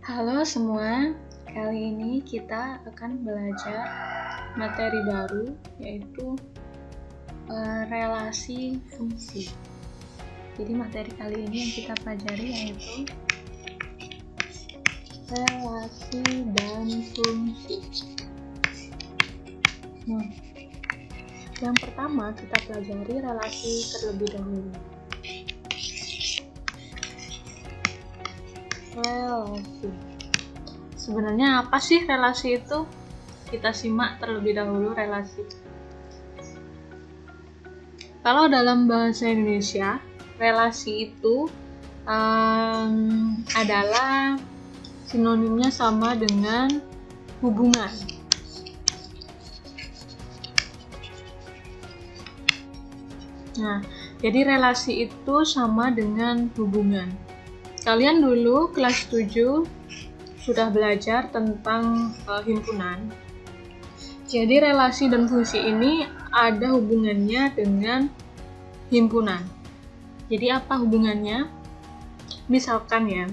Halo semua, kali ini kita akan belajar materi baru yaitu relasi fungsi. Jadi materi kali ini yang kita pelajari yaitu relasi dan fungsi. Nah, yang pertama kita pelajari relasi terlebih dahulu. Relasi. Sebenarnya apa sih relasi itu? Kita simak terlebih dahulu relasi. Kalau dalam bahasa Indonesia, relasi itu adalah sinonimnya sama dengan hubungan. Nah, jadi relasi itu sama dengan hubungan. Kalian dulu kelas 7 sudah belajar tentang himpunan. Jadi relasi dan fungsi ini ada hubungannya dengan himpunan. Jadi apa hubungannya? Misalkan ya,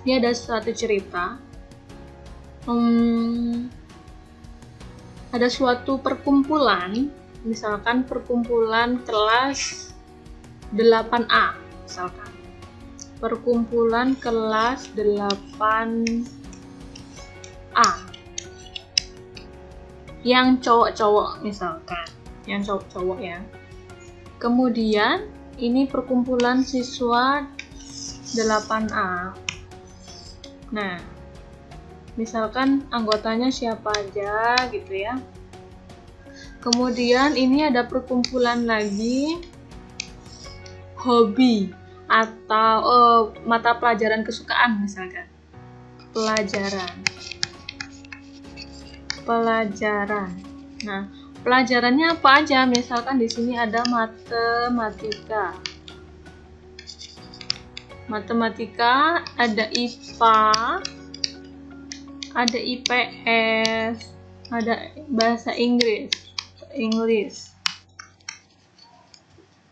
ini ada suatu cerita. Ada suatu perkumpulan, misalkan perkumpulan kelas 8A, misalkan. Perkumpulan kelas 8A yang cowok-cowok misalkan, yang cowok-cowok ya. Kemudian ini perkumpulan siswa 8A. Nah, misalkan anggotanya siapa aja gitu ya. Kemudian ini ada perkumpulan lagi hobi atau mata pelajaran kesukaan misalkan. Pelajaran. Nah, pelajarannya apa aja? Misalkan di sini ada matematika. Matematika, ada IPA, ada IPS, ada bahasa Inggris.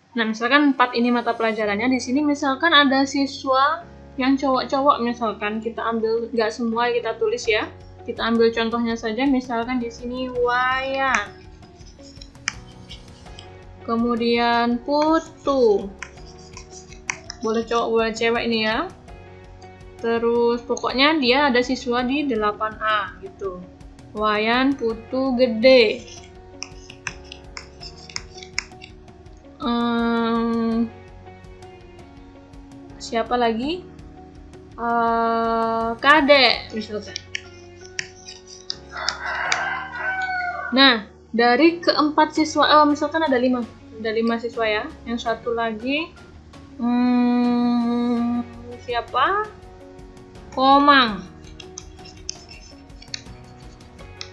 Nah, misalkan 4 ini mata pelajarannya. Di sini misalkan ada siswa yang cowok-cowok, misalkan kita ambil, nggak semua kita tulis ya. Kita ambil contohnya saja, misalkan di sini Wayan. Kemudian Putu. Boleh cowok, boleh cewek ini ya. Terus pokoknya dia ada siswa di 8A gitu. Wayan, Putu, Gede. Siapa lagi? Kadek misalkan. Nah, dari keempat siswa, misalkan ada 5 siswa ya. Yang satu lagi siapa? Komang.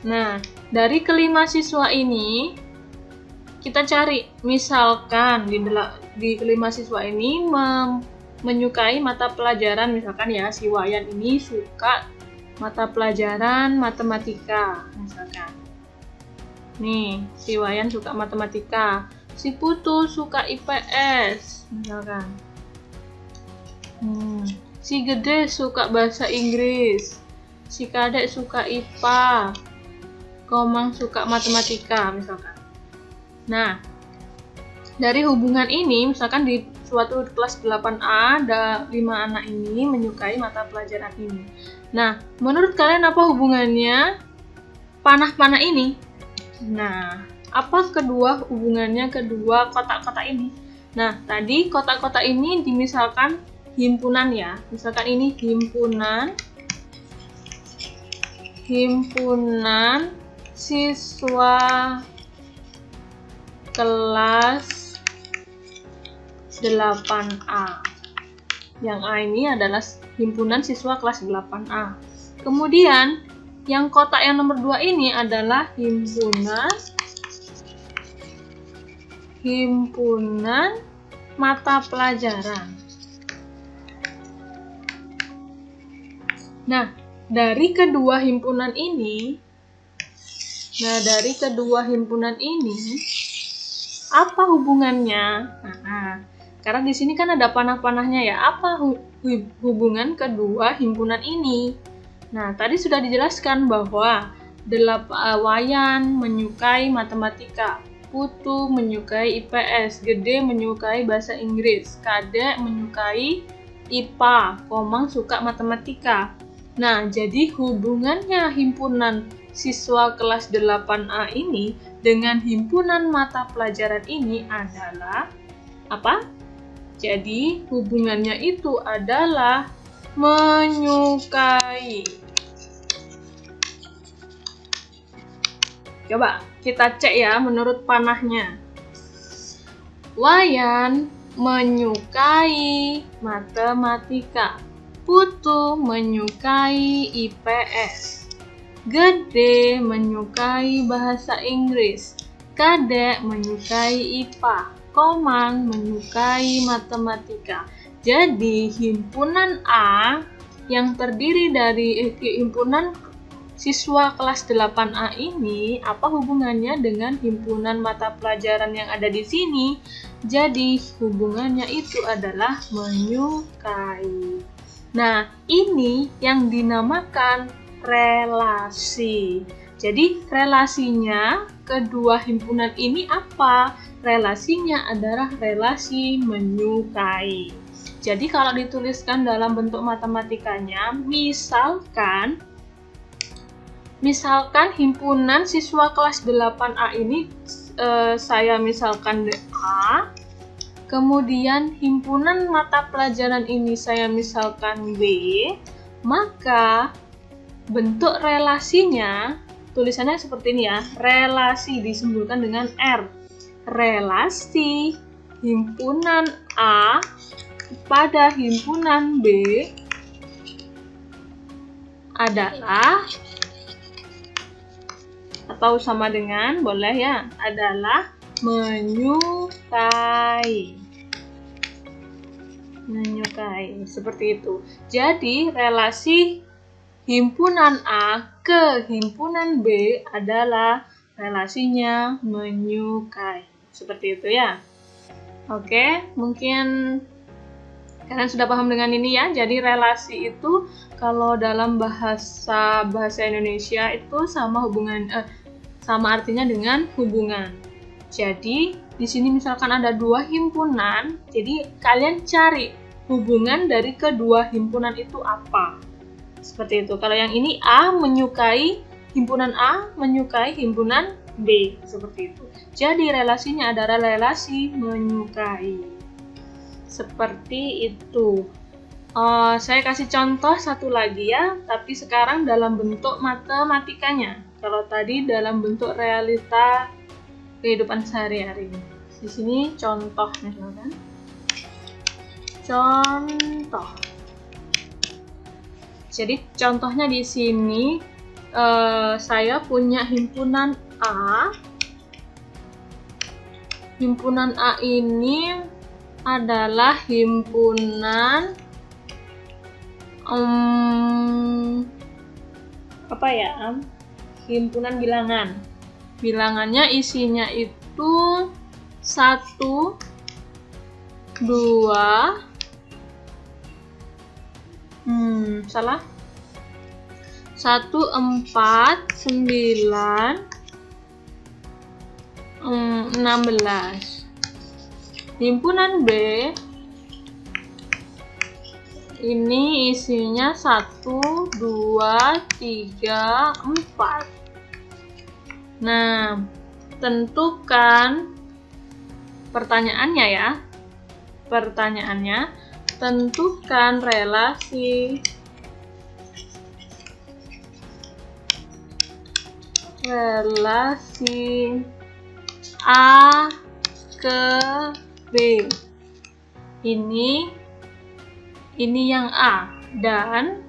Nah, dari kelima siswa ini kita cari, misalkan di kelima siswa ini menyukai mata pelajaran, misalkan ya si Wayan ini suka mata pelajaran matematika, misalkan. Nih, si Wayan suka matematika, si Putu suka IPS, misalkan. Si Gede suka bahasa Inggris, si Kadek suka IPA, Komang suka matematika, misalkan. Nah, dari hubungan ini, misalkan di suatu kelas 8A, ada 5 anak ini menyukai mata pelajaran ini. Nah, menurut kalian apa hubungannya panah-panah ini? Nah, apa hubungannya kedua kotak-kotak ini? Nah, tadi kotak-kotak ini dimisalkan himpunan ya. Misalkan ini himpunan siswa kelas 8A. Yang A ini adalah himpunan siswa kelas 8A. Kemudian yang kotak yang nomor 2 ini adalah himpunan mata pelajaran. Nah, dari kedua himpunan ini apa hubungannya? Nah, karena di sini kan ada panah-panahnya ya. Apa hubungan kedua himpunan ini? Nah, tadi sudah dijelaskan bahwa Wayan menyukai matematika, Putu menyukai IPS, Gede menyukai bahasa Inggris, Kadek menyukai IPA, Komang suka matematika. Nah, jadi hubungannya himpunan siswa kelas 8A ini dengan himpunan mata pelajaran ini adalah apa? Jadi, hubungannya itu adalah menyukai. Coba kita cek ya menurut panahnya. Wayan menyukai matematika. Putu menyukai IPS. Gede menyukai bahasa Inggris. Kadek menyukai IPA. Komang menyukai matematika. Jadi, himpunan A yang terdiri dari himpunan siswa kelas 8A ini, apa hubungannya dengan himpunan mata pelajaran yang ada di sini? Jadi, hubungannya itu adalah menyukai. Nah, ini yang dinamakan relasi. Jadi, relasinya kedua himpunan ini apa? Relasinya adalah relasi menyukai. Jadi, kalau dituliskan dalam bentuk matematikanya, misalkan himpunan siswa kelas 8A ini saya misalkan A, kemudian himpunan mata pelajaran ini saya misalkan B, maka bentuk relasinya tulisannya seperti ini ya. Relasi disimbolkan dengan R. Relasi himpunan A pada himpunan B adalah, atau sama dengan, boleh ya, adalah menyukai. Menyukai, seperti itu. Jadi, relasi himpunan A ke himpunan B adalah relasinya menyukai. Seperti itu ya. Oke, mungkin kalian sudah paham dengan ini ya. Jadi, relasi itu kalau dalam bahasa Indonesia itu sama artinya dengan hubungan. Jadi, di sini misalkan ada dua himpunan, jadi kalian cari hubungan dari kedua himpunan itu apa. Seperti itu. Kalau yang ini himpunan A menyukai himpunan B, seperti itu. Jadi, relasinya adalah relasi menyukai. Seperti itu. Saya kasih contoh satu lagi ya, tapi sekarang dalam bentuk matematikanya. Kalau tadi dalam bentuk realita kehidupan sehari-hari. Di sini contoh misalkan. Contoh. Jadi contohnya di sini saya punya himpunan A. Himpunan A ini adalah himpunan himpunan bilangan. Bilangannya isinya itu 1, 2, 1, 4, 9, 16. Himpunan B ini isinya 1, 2, 3, 4. Nah, tentukan pertanyaannya ya. Pertanyaannya, tentukan relasi A ke B. Ini yang A, dan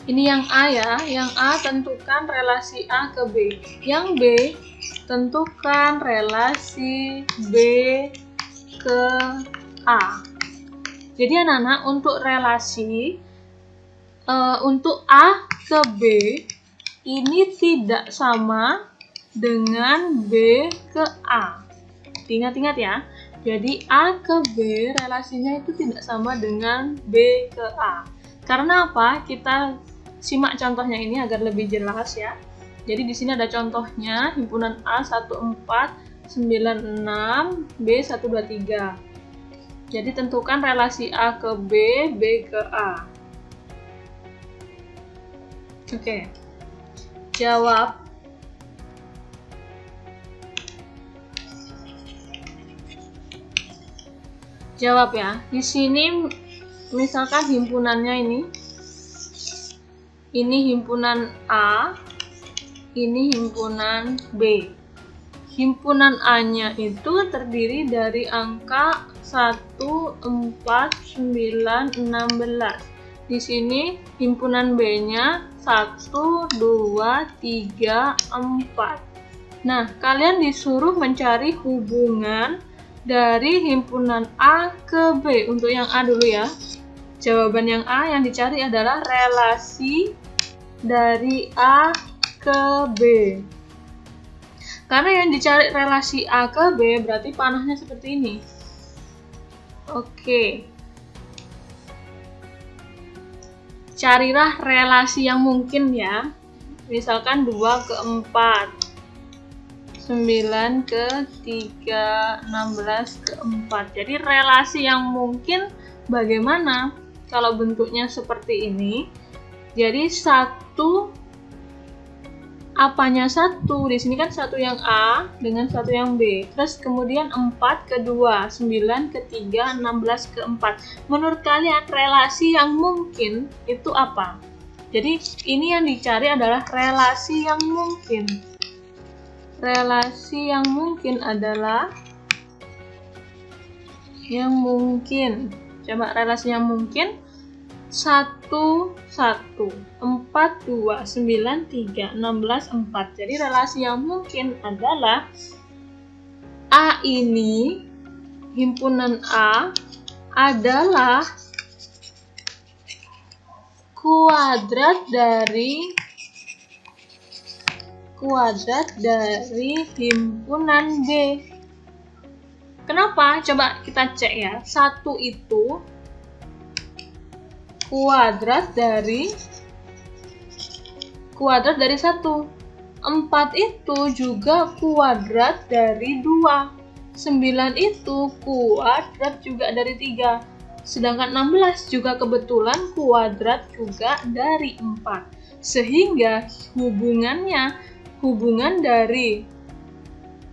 ini yang A ya. Yang A tentukan relasi A ke B. Yang B tentukan relasi B ke A. Jadi anak-anak, untuk relasi untuk A ke B ini tidak sama dengan B ke A. Ingat-ingat ya. Jadi A ke B relasinya itu tidak sama dengan B ke A. Karena apa? Kita simak contohnya ini agar lebih jelas ya. Jadi di sini ada contohnya, himpunan A 1496, B 123. Jadi tentukan relasi A ke B, B ke A. Oke. Jawab. Jawab ya. Di sini misalkan himpunannya ini himpunan A, ini himpunan B. Himpunan A-nya itu terdiri dari angka 1, 4, 9, 16. Di sini himpunan B-nya 1, 2, 3, 4. Nah, kalian disuruh mencari hubungan dari himpunan A ke B. Untuk yang A dulu ya. Jawaban yang A yang dicari adalah relasi dari A ke B. Karena yang dicari relasi A ke B berarti panahnya seperti ini. Oke. Carilah relasi yang mungkin ya. Misalkan 2 ke 4. 9 ke 3, 16 ke 4. Jadi relasi yang mungkin bagaimana? Kalau bentuknya seperti ini, jadi 1, apanya 1? Di sini kan 1 yang A dengan 1 yang B. Terus kemudian 4 ke 2, 9 ke 3, 16 ke 4. Menurut kalian relasi yang mungkin itu apa? Jadi ini yang dicari adalah relasi yang mungkin. Relasi yang mungkin adalah coba relasi yang mungkin 1, 1, 4, 2, 9, 3, 16, 4. Jadi relasi yang mungkin adalah A ini, himpunan A adalah kuadrat dari himpunan B. Kenapa? Coba kita cek ya. 1 itu kuadrat dari 1. 4 itu juga kuadrat dari 2. 9 itu kuadrat juga dari 3. Sedangkan 16 juga kebetulan kuadrat juga dari 4. Sehingga hubungan dari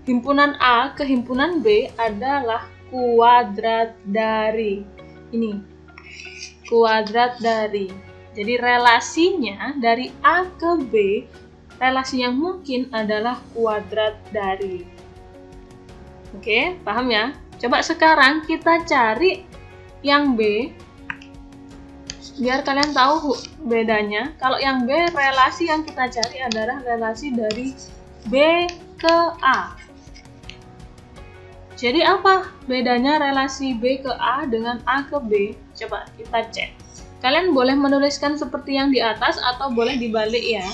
himpunan A ke himpunan B adalah kuadrat dari ini. Kuadrat dari. Jadi relasinya dari A ke B, relasi yang mungkin adalah kuadrat dari. Oke, paham ya? Coba sekarang kita cari yang B. Biar kalian tahu bedanya. Kalau yang B, relasi yang kita cari adalah relasi dari B ke A. Jadi apa bedanya relasi B ke A dengan A ke B? Coba kita cek. Kalian boleh menuliskan seperti yang di atas atau boleh dibalik ya.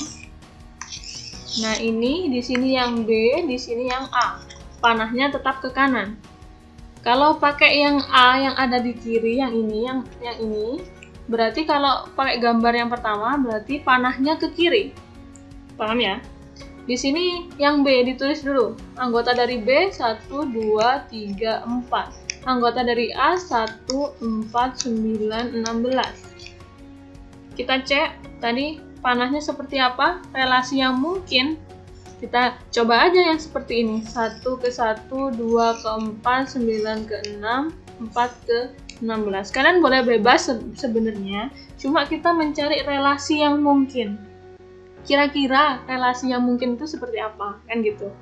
Nah, ini di sini yang B, di sini yang A. Panahnya tetap ke kanan. Kalau pakai yang A yang ada di kiri, yang ini, berarti kalau pakai gambar yang pertama, berarti panahnya ke kiri. Paham ya? Di sini yang B ditulis dulu. Anggota dari B 1, 2, 3, 4. Anggota dari A 1, 4, 9, 16. Kita cek tadi panahnya seperti apa? Relasi yang mungkin. Kita coba aja yang seperti ini. 1 ke 1, 2 ke 4, 9 ke 6, 4 ke 16. Kalian boleh bebas sebenarnya, cuma kita mencari relasi yang mungkin. Kira-kira relasi yang mungkin itu seperti apa, kan gitu.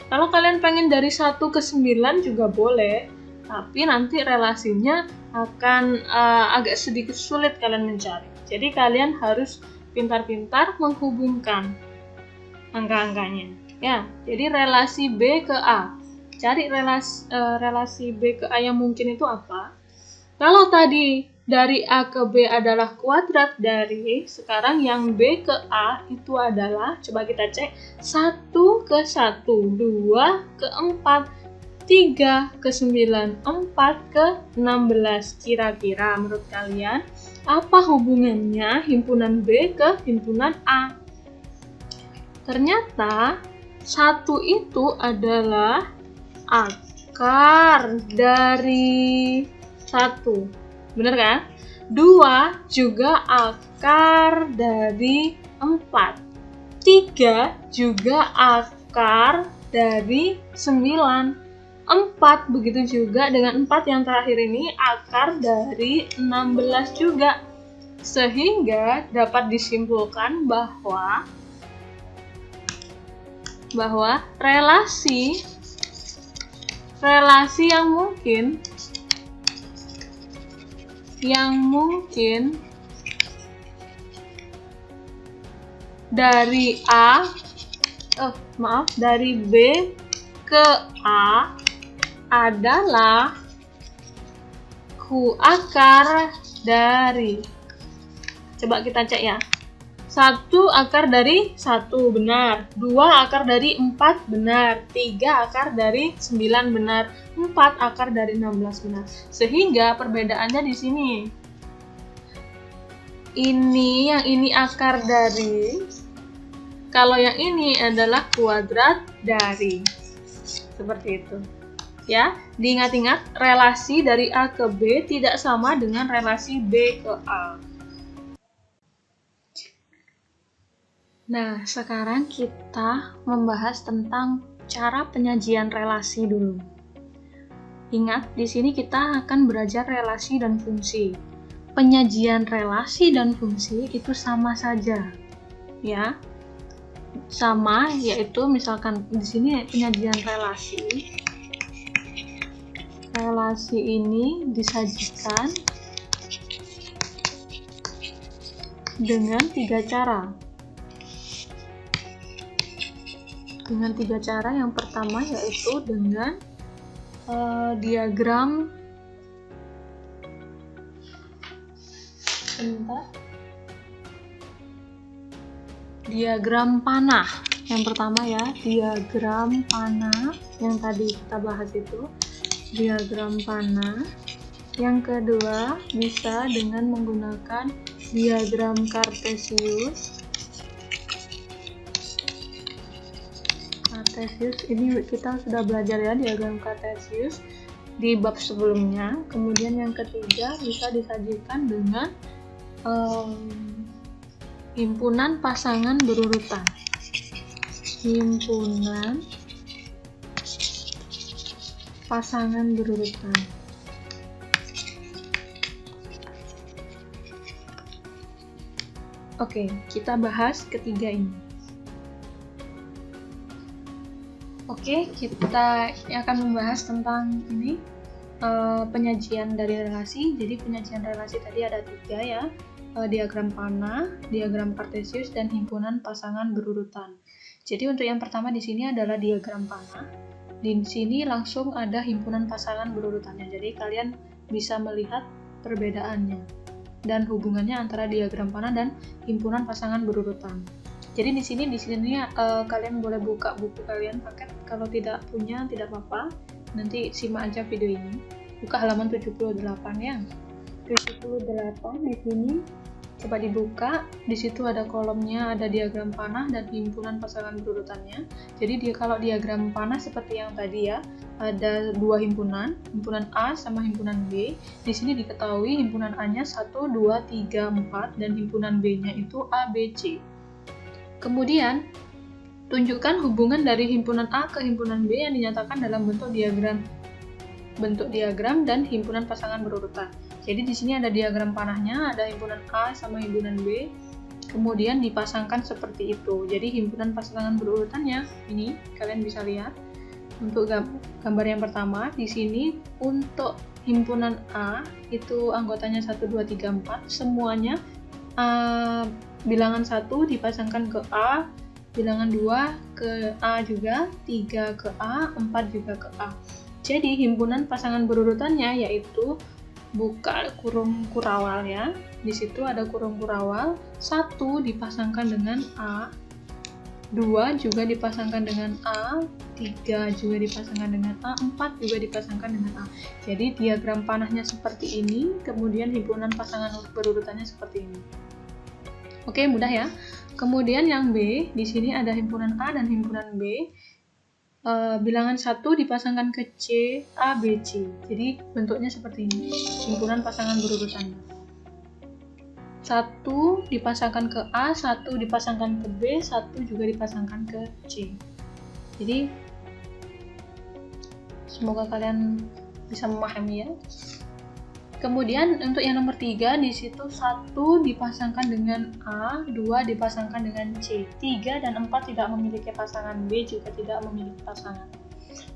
Kalau kalian pengen dari 1 ke 9 juga boleh, tapi nanti relasinya akan agak sedikit sulit kalian mencari. Jadi kalian harus pintar-pintar menghubungkan angka-angkanya. Ya, jadi relasi B ke A. Cari relasi B ke A yang mungkin itu apa? Kalau tadi dari A ke B adalah kuadrat dari, sekarang yang B ke A itu adalah, coba kita cek, 1 ke 1, 2 ke 4, 3 ke 9, 4 ke 16. Kira-kira menurut kalian apa hubungannya himpunan B ke himpunan A? Ternyata 1 itu adalah akar dari 1. Benar kan? 2 juga akar dari 4. 3 juga akar dari 9. 4, begitu juga dengan 4 yang terakhir ini akar dari 16 juga. Sehingga dapat disimpulkan bahwa relasi yang mungkin dari B ke A adalah Q akar dari. Coba kita cek ya. 1 akar dari 1 benar, 2 akar dari 4 benar, 3 akar dari 9 benar, 4 akar dari 16 benar. Sehingga perbedaannya di sini. Yang ini akar dari, kalau yang ini adalah kuadrat dari. Seperti itu. Ya, diingat-ingat relasi dari A ke B tidak sama dengan relasi B ke A. Nah, sekarang kita membahas tentang cara penyajian relasi dulu. Ingat, di sini kita akan belajar relasi dan fungsi. Penyajian relasi dan fungsi itu sama saja. Ya. Sama, yaitu misalkan di sini penyajian relasi. Relasi ini disajikan dengan 3 cara. Dengan 3 cara, yang pertama yaitu dengan diagram panah. Yang pertama ya, diagram panah yang tadi kita bahas itu. Diagram panah. Yang kedua, bisa dengan menggunakan diagram Kartesius. Ini kita sudah belajar ya diagram Kartesius di bab sebelumnya. Kemudian yang ketiga, bisa disajikan dengan himpunan pasangan berurutan. Himpunan pasangan berurutan. Oke, kita bahas ketiga ini. Oke, kita akan membahas tentang ini penyajian dari relasi. Jadi penyajian relasi tadi ada 3 ya, diagram panah, diagram Kartesius, dan himpunan pasangan berurutan. Jadi untuk yang pertama di sini adalah diagram panah. Di sini langsung ada himpunan pasangan berurutannya. Jadi kalian bisa melihat perbedaannya dan hubungannya antara diagram panah dan himpunan pasangan berurutan. Jadi di sini kalian boleh buka buku kalian paket. Kalau tidak punya tidak apa-apa. Nanti simak aja video ini. Buka halaman 78 ya. 78 di sini. Coba dibuka, di situ ada kolomnya, ada diagram panah dan himpunan pasangan berurutannya. Jadi kalau diagram panah seperti yang tadi ya, ada 2 himpunan A sama himpunan B. Di sini diketahui himpunan A-nya 1, 2, 3, 4 dan himpunan B-nya itu A, B, C. Kemudian tunjukkan hubungan dari himpunan A ke himpunan B yang dinyatakan dalam bentuk diagram dan himpunan pasangan berurutan. Jadi di sini ada diagram panahnya, ada himpunan A sama himpunan B, kemudian dipasangkan seperti itu. Jadi himpunan pasangan berurutannya ini kalian bisa lihat. Untuk gambar yang pertama di sini untuk himpunan A itu anggotanya 1, 2, 3, 4, semuanya bilangan 1 dipasangkan ke A, bilangan 2 ke A juga, 3 ke A, 4 juga ke A. Jadi himpunan pasangan berurutannya yaitu buka kurung kurawal ya. Di situ ada kurung kurawal, 1 dipasangkan dengan A, 2 juga dipasangkan dengan A, 3 juga dipasangkan dengan A, 4 juga dipasangkan dengan A. Jadi diagram panahnya seperti ini, kemudian himpunan pasangan berurutannya seperti ini. Oke, mudah ya. Kemudian yang B, di sini ada himpunan A dan himpunan B. Bilangan 1 dipasangkan ke C, A, B, C. Jadi bentuknya seperti ini, himpunan pasangan berurutan. 1 dipasangkan ke A, 1 dipasangkan ke B, 1 juga dipasangkan ke C. Jadi semoga kalian bisa memahami ya. Kemudian untuk yang nomor 3, di situ 1 dipasangkan dengan A, 2 dipasangkan dengan C, 3 dan 4 tidak memiliki pasangan, B juga tidak memiliki pasangan.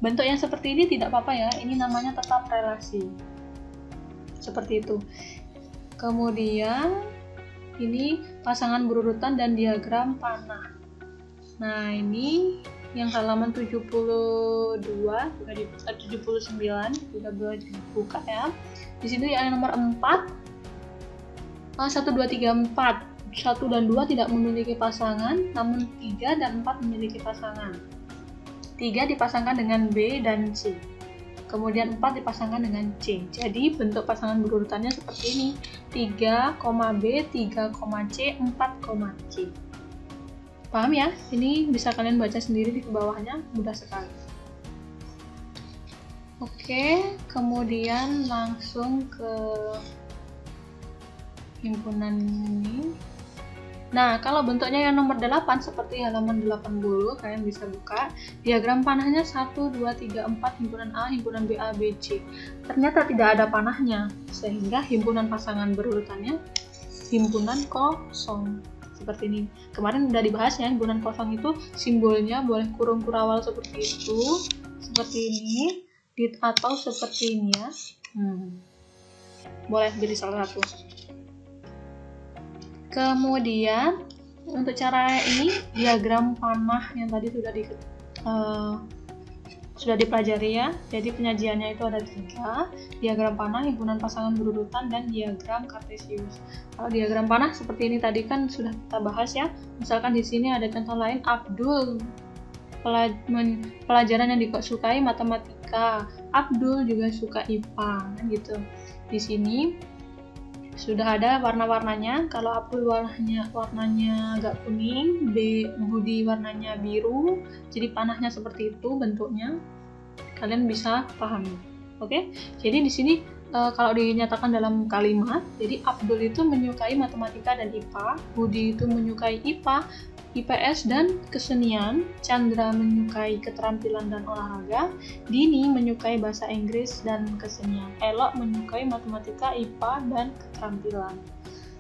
Bentuk yang seperti ini tidak apa-apa ya, ini namanya tetap relasi. Seperti itu. Kemudian ini pasangan berurutan dan diagram panah. Nah, ini yang halaman 72 juga di 79 juga boleh dibuka ya. Di sini yang nomor 4 1 2 3 4. 1 dan 2 tidak memiliki pasangan, namun 3 dan 4 memiliki pasangan. 3 dipasangkan dengan B dan C. Kemudian 4 dipasangkan dengan C. Jadi bentuk pasangan berurutannya seperti ini. 3, B, 3, C, 4, C. Paham ya? Ini bisa kalian baca sendiri di bawahnya, mudah sekali. Oke, kemudian langsung ke himpunan ini. Nah, kalau bentuknya yang nomor 8 seperti halaman 80, kalian bisa buka. Diagram panahnya 1, 2, 3, 4, himpunan A, himpunan B, A, B, C. Ternyata tidak ada panahnya, sehingga himpunan pasangan berurutannya himpunan kosong. Seperti ini. Kemarin udah dibahas ya, himpunan kosong itu simbolnya boleh kurung kurawal seperti itu, seperti ini, atau seperti ini ya. Boleh pilih salah satu. Kemudian untuk cara ini, diagram panah yang tadi sudah dipelajari ya. Jadi penyajiannya itu ada 3, diagram panah, himpunan pasangan berurutan, dan diagram kartesius. Kalau diagram panah seperti ini tadi kan sudah kita bahas ya. Misalkan di sini ada contoh lain, Abdul pelajaran yang disukai matematika, Abdul juga suka IPA, kan gitu. Di sini sudah ada warna-warnanya. Kalau Abdul warnanya agak kuning, Budi warnanya biru. Jadi panahnya seperti itu bentuknya. Kalian bisa pahami. Oke? Jadi di sini kalau dinyatakan dalam kalimat, jadi Abdul itu menyukai matematika dan IPA, Budi itu menyukai IPA, IPS dan kesenian, Chandra menyukai keterampilan dan olahraga, Dini menyukai bahasa Inggris dan kesenian, Elok menyukai matematika, IPA, dan keterampilan.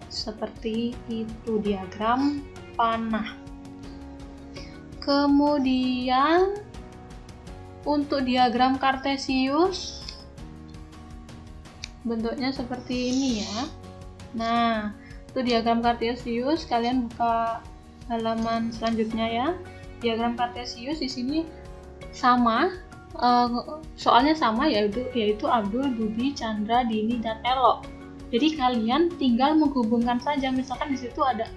Seperti itu diagram panah. Kemudian untuk diagram kartesius bentuknya seperti ini ya. Nah, itu diagram kartesius, kalian buka halaman selanjutnya ya. Diagram kartesius di sini sama, soalnya sama yaitu Abdul, Budi, Chandra, Dini, dan Elok. Jadi kalian tinggal menghubungkan saja. Misalkan di situ ada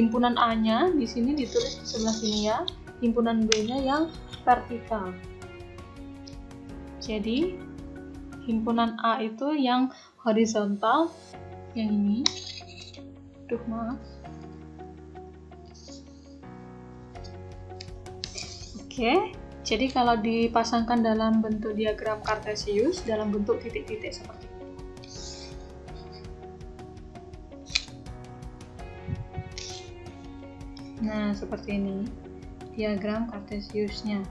himpunan A-nya, di sini ditulis di sebelah sini ya. Himpunan B-nya yang vertikal. Jadi himpunan A itu yang horizontal, yang ini. Maaf. Oke, jadi kalau dipasangkan dalam bentuk diagram kartesius, dalam bentuk titik-titik seperti itu. Nah, seperti ini diagram kartesiusnya.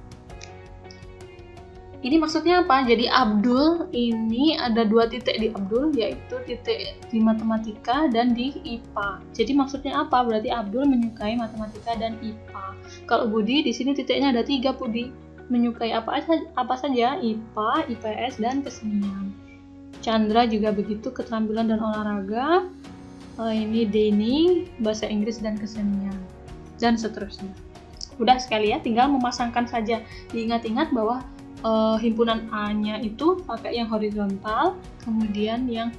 Ini maksudnya apa? Jadi Abdul ini ada 2 titik di Abdul, yaitu titik di matematika dan di IPA. Jadi maksudnya apa? Berarti Abdul menyukai matematika dan IPA. Kalau Budi di sini titiknya ada 3, Budi menyukai apa saja? IPA, IPS, dan kesenian. Chandra juga begitu, keterampilan dan olahraga. Ini Deni, bahasa Inggris dan kesenian, dan seterusnya. Udah sekali ya, tinggal memasangkan saja. Diingat-ingat bahwa himpunan A-nya itu pakai yang horizontal, kemudian yang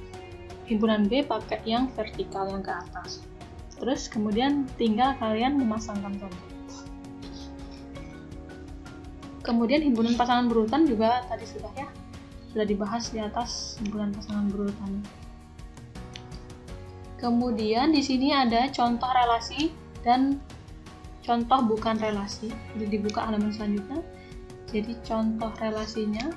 himpunan B pakai yang vertikal, yang ke atas. Terus kemudian tinggal kalian memasangkan saja. Kemudian himpunan pasangan berurutan juga tadi sudah dibahas di atas himpunan pasangan berurutan. Kemudian di sini ada contoh relasi dan contoh bukan relasi. Jadi dibuka halaman selanjutnya. Jadi contoh relasinya.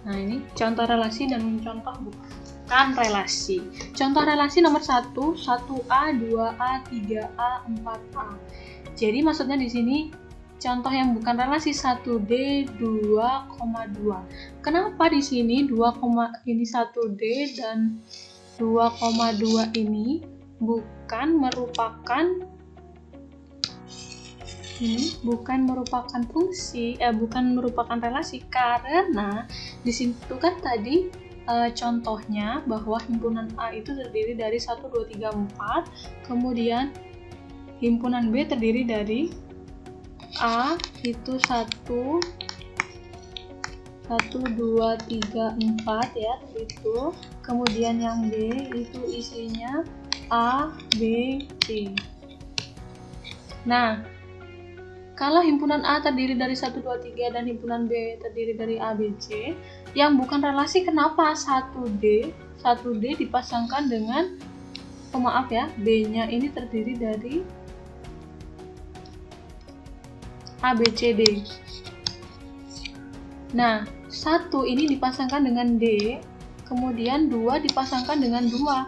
Nah, ini contoh relasi dan contoh bukan relasi. Contoh relasi nomor 1, 1A, 2A, 3A, 4A. Jadi maksudnya di sini contoh yang bukan relasi 1D, 2,2. Kenapa di sini 2, ini 1D dan 2,2 ini bukan merupakan fungsi, bukan merupakan relasi, karena di situ kan tadi contohnya bahwa himpunan A itu terdiri dari 1, 2, 3, 4, kemudian himpunan B terdiri dari A itu 1, 2, 3, 4 ya, itu. Kemudian yang B itu isinya A, B, C. Nah, kalau himpunan A terdiri dari 1, 2, 3 dan himpunan B terdiri dari A, B, C, yang bukan relasi, kenapa 1D dipasangkan dengan, B-nya ini terdiri dari A, B, C, D. Nah, 1 ini dipasangkan dengan D, kemudian 2 dipasangkan dengan 2.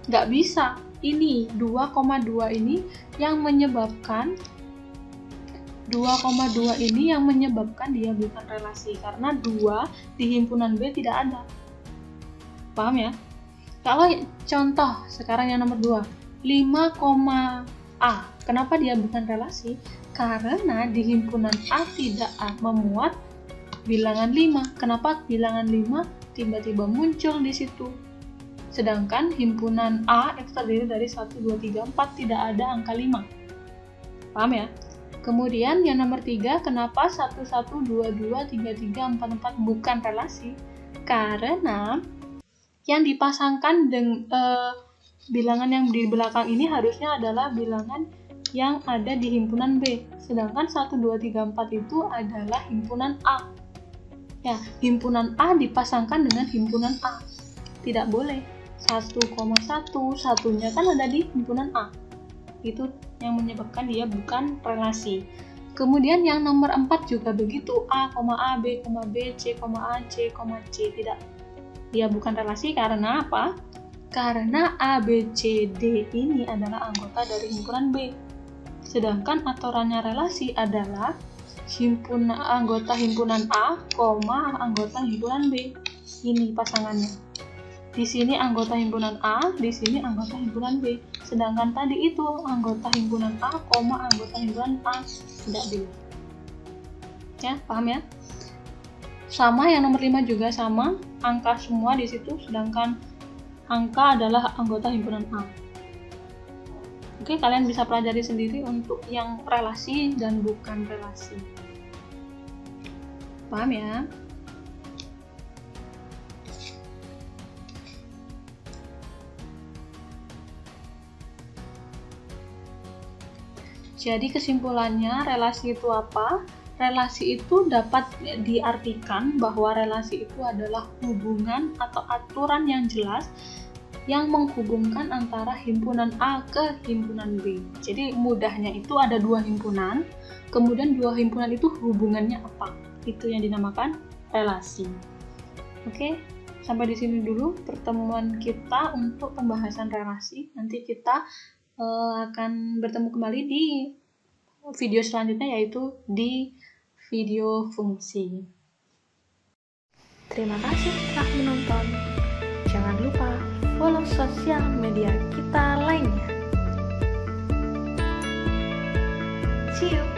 Nggak bisa. Ini 2,2 ini yang menyebabkan dia bukan relasi, karena 2 di himpunan B tidak ada. Paham ya? Kalau contoh sekarang yang nomor 2, 5,A. Kenapa dia bukan relasi? Karena di himpunan A tidak memuat bilangan 5. Kenapa bilangan 5 tiba-tiba muncul di situ? Sedangkan himpunan A itu terdiri dari 1, 2, 3, 4, tidak ada angka 5. Paham ya? Kemudian yang nomor 3, kenapa 1, 1, 2, 2, 3, 3, 4, 4 bukan relasi? Karena yang dipasangkan dengan bilangan yang di belakang ini harusnya adalah bilangan yang ada di himpunan B. Sedangkan 1, 2, 3, 4 itu adalah himpunan A. Ya, himpunan A dipasangkan dengan himpunan A. Tidak boleh. 1,1, satunya kan ada di himpunan A. Itu yang menyebabkan dia bukan relasi. Kemudian yang nomor 4 juga begitu. A, B, B, C, A, C, C. Tidak. Dia bukan relasi karena apa? Karena A, B, C, D ini adalah anggota dari himpunan B. Sedangkan atorannya relasi adalah anggota himpunan A, anggota himpunan B. Ini pasangannya. Di sini anggota himpunan A, di sini anggota himpunan B. Sedangkan tadi itu anggota himpunan A, anggota himpunan A. Tidak boleh. Ya, paham ya? Sama yang nomor 5 juga sama, angka semua di situ, sedangkan angka adalah anggota himpunan A. Oke, kalian bisa pelajari sendiri untuk yang relasi dan bukan relasi. Paham ya? Jadi kesimpulannya, relasi itu apa? Relasi itu dapat diartikan bahwa relasi itu adalah hubungan atau aturan yang jelas yang menghubungkan antara himpunan A ke himpunan B. Jadi mudahnya itu ada 2 himpunan, kemudian 2 himpunan itu hubungannya apa? Itu yang dinamakan relasi. Oke, sampai di sini dulu pertemuan kita untuk pembahasan relasi. Nanti kita akan bertemu kembali di video selanjutnya, yaitu di video fungsi. Terima kasih telah menonton. Jangan lupa follow sosial media kita lainnya. See you!